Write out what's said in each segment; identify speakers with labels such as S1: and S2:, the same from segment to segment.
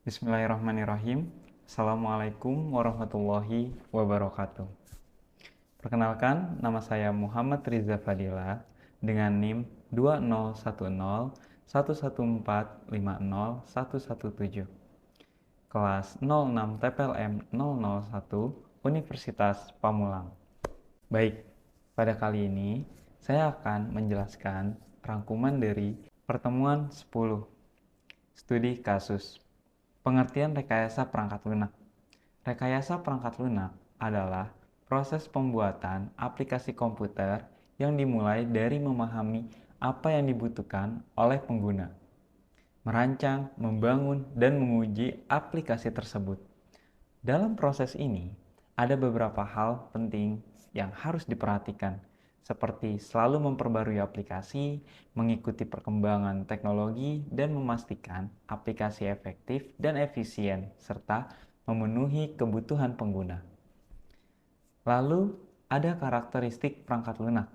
S1: Bismillahirrahmanirrahim. Assalamualaikum warahmatullahi wabarakatuh. Perkenalkan, nama saya Muhammad Riza Fadila dengan NIM 201011450117, kelas 06 TPLM 001 Universitas Pamulang. Baik, pada kali ini saya akan menjelaskan rangkuman dari pertemuan 10 studi kasus. Pengertian rekayasa perangkat lunak. Rekayasa perangkat lunak adalah proses pembuatan aplikasi komputer yang dimulai dari memahami apa yang dibutuhkan oleh pengguna, merancang, membangun, dan menguji aplikasi tersebut. Dalam proses ini, ada beberapa hal penting yang harus diperhatikan, seperti selalu memperbarui aplikasi, mengikuti perkembangan teknologi, dan memastikan aplikasi efektif dan efisien, serta memenuhi kebutuhan pengguna. Lalu, ada karakteristik perangkat lunak.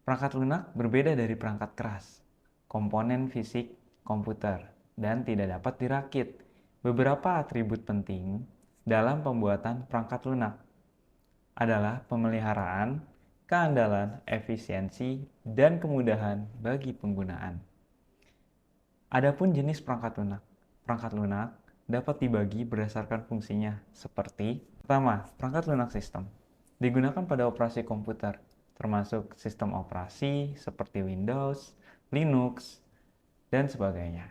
S1: Perangkat lunak berbeda dari perangkat keras, komponen fisik komputer, dan tidak dapat dirakit. Beberapa atribut penting dalam pembuatan perangkat lunak adalah pemeliharaan, keandalan, efisiensi, dan kemudahan bagi penggunaan. Adapun jenis perangkat lunak. Perangkat lunak dapat dibagi berdasarkan fungsinya seperti: pertama, perangkat lunak sistem. Digunakan pada operasi komputer, termasuk sistem operasi seperti Windows, Linux, dan sebagainya.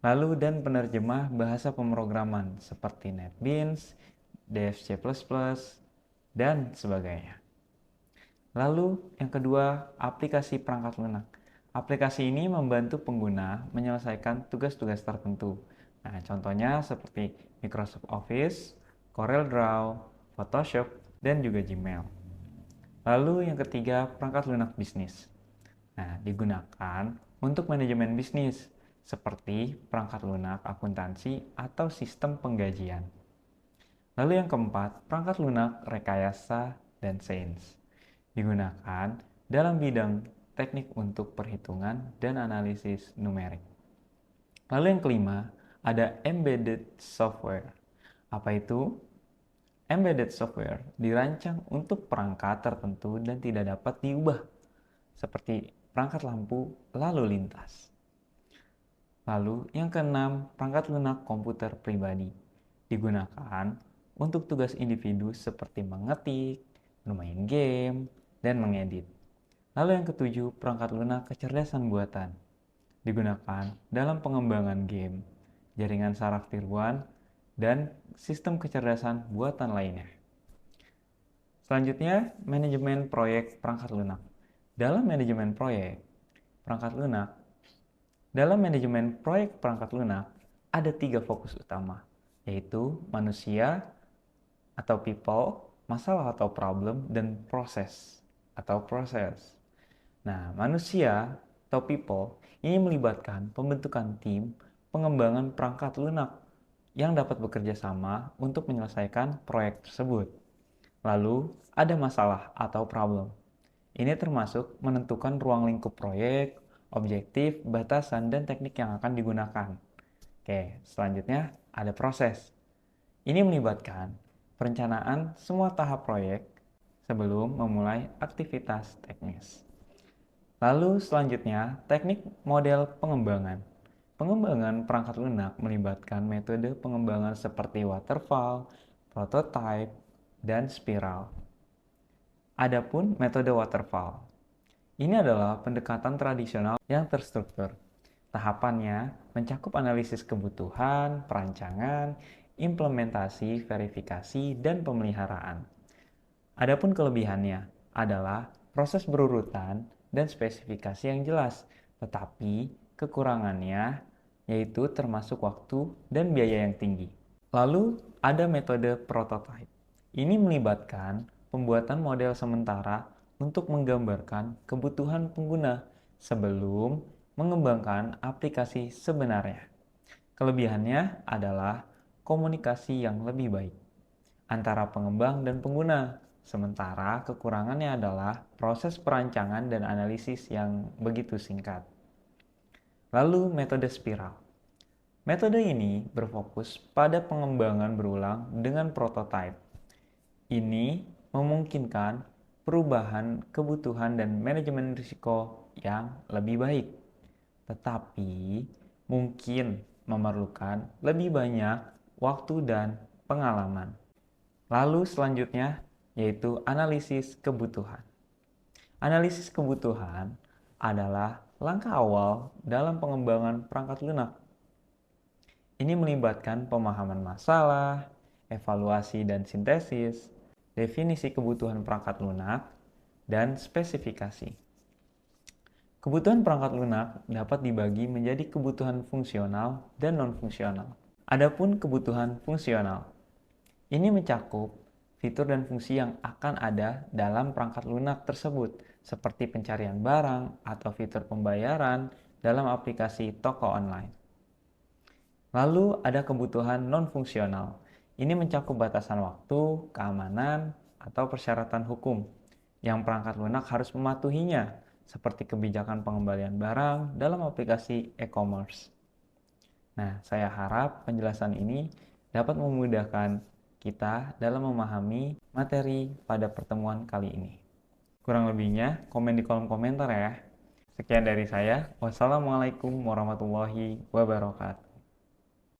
S1: Lalu dan penerjemah bahasa pemrograman seperti NetBeans, DFC++, dan sebagainya. Lalu yang kedua, aplikasi perangkat lunak. Aplikasi ini membantu pengguna menyelesaikan tugas-tugas tertentu. Nah, contohnya seperti Microsoft Office, CorelDRAW, Photoshop, dan juga Gmail. Lalu yang ketiga, perangkat lunak bisnis. Nah, digunakan untuk manajemen bisnis, seperti perangkat lunak akuntansi atau sistem penggajian. Lalu yang keempat, perangkat lunak rekayasa dan sains. Digunakan dalam bidang teknik untuk perhitungan dan analisis numerik. Lalu yang kelima, ada embedded software. Apa itu? Embedded software dirancang untuk perangkat tertentu dan tidak dapat diubah, seperti perangkat lampu lalu lintas. Lalu yang keenam, perangkat lunak komputer pribadi. Digunakan untuk tugas individu seperti mengetik, bermain game, dan mengedit. Lalu yang ketujuh, perangkat lunak kecerdasan buatan. Digunakan dalam pengembangan game, jaringan saraf tiruan, dan sistem kecerdasan buatan lainnya. Selanjutnya, manajemen proyek perangkat lunak. Dalam manajemen proyek perangkat lunak, dalam manajemen proyek perangkat lunak, ada 3 fokus utama, yaitu manusia atau people, masalah atau problem, dan proses atau proses. Nah, manusia atau people ini melibatkan pembentukan tim pengembangan perangkat lunak yang dapat bekerja sama untuk menyelesaikan proyek tersebut. Lalu, ada masalah atau problem. Ini termasuk menentukan ruang lingkup proyek, objektif, batasan, dan teknik yang akan digunakan. Oke, selanjutnya ada proses. Ini melibatkan perencanaan semua tahap proyek sebelum memulai aktivitas teknis. Lalu selanjutnya, teknik model pengembangan. Pengembangan perangkat lunak melibatkan metode pengembangan seperti waterfall, prototype, dan spiral. Adapun metode waterfall, ini adalah pendekatan tradisional yang terstruktur. Tahapannya mencakup analisis kebutuhan, perancangan, implementasi, verifikasi, dan pemeliharaan. Adapun kelebihannya adalah proses berurutan dan spesifikasi yang jelas, tetapi kekurangannya yaitu termasuk waktu dan biaya yang tinggi. Lalu ada metode prototype. Ini melibatkan pembuatan model sementara untuk menggambarkan kebutuhan pengguna sebelum mengembangkan aplikasi sebenarnya. Kelebihannya adalah komunikasi yang lebih baik antara pengembang dan pengguna, sementara kekurangannya adalah proses perancangan dan analisis yang begitu singkat. Lalu metode spiral. Metode ini berfokus pada pengembangan berulang dengan prototype. Ini memungkinkan perubahan kebutuhan dan manajemen risiko yang lebih baik, tetapi mungkin memerlukan lebih banyak waktu dan pengalaman. Lalu selanjutnya yaitu analisis kebutuhan. Analisis kebutuhan adalah langkah awal dalam pengembangan perangkat lunak. Ini melibatkan pemahaman masalah, evaluasi dan sintesis, definisi kebutuhan perangkat lunak, dan spesifikasi. Kebutuhan perangkat lunak dapat dibagi menjadi kebutuhan fungsional dan non-fungsional. Adapun kebutuhan fungsional, ini mencakup fitur dan fungsi yang akan ada dalam perangkat lunak tersebut, seperti pencarian barang atau fitur pembayaran dalam aplikasi toko online. Lalu ada kebutuhan non-fungsional. Ini mencakup batasan waktu, keamanan, atau persyaratan hukum yang perangkat lunak harus mematuhinya, seperti kebijakan pengembalian barang dalam aplikasi e-commerce. Nah, saya harap penjelasan ini dapat memudahkan kita dalam memahami materi pada pertemuan kali ini. Kurang lebihnya, komen di kolom komentar ya. Sekian dari saya. Wassalamualaikum warahmatullahi wabarakatuh.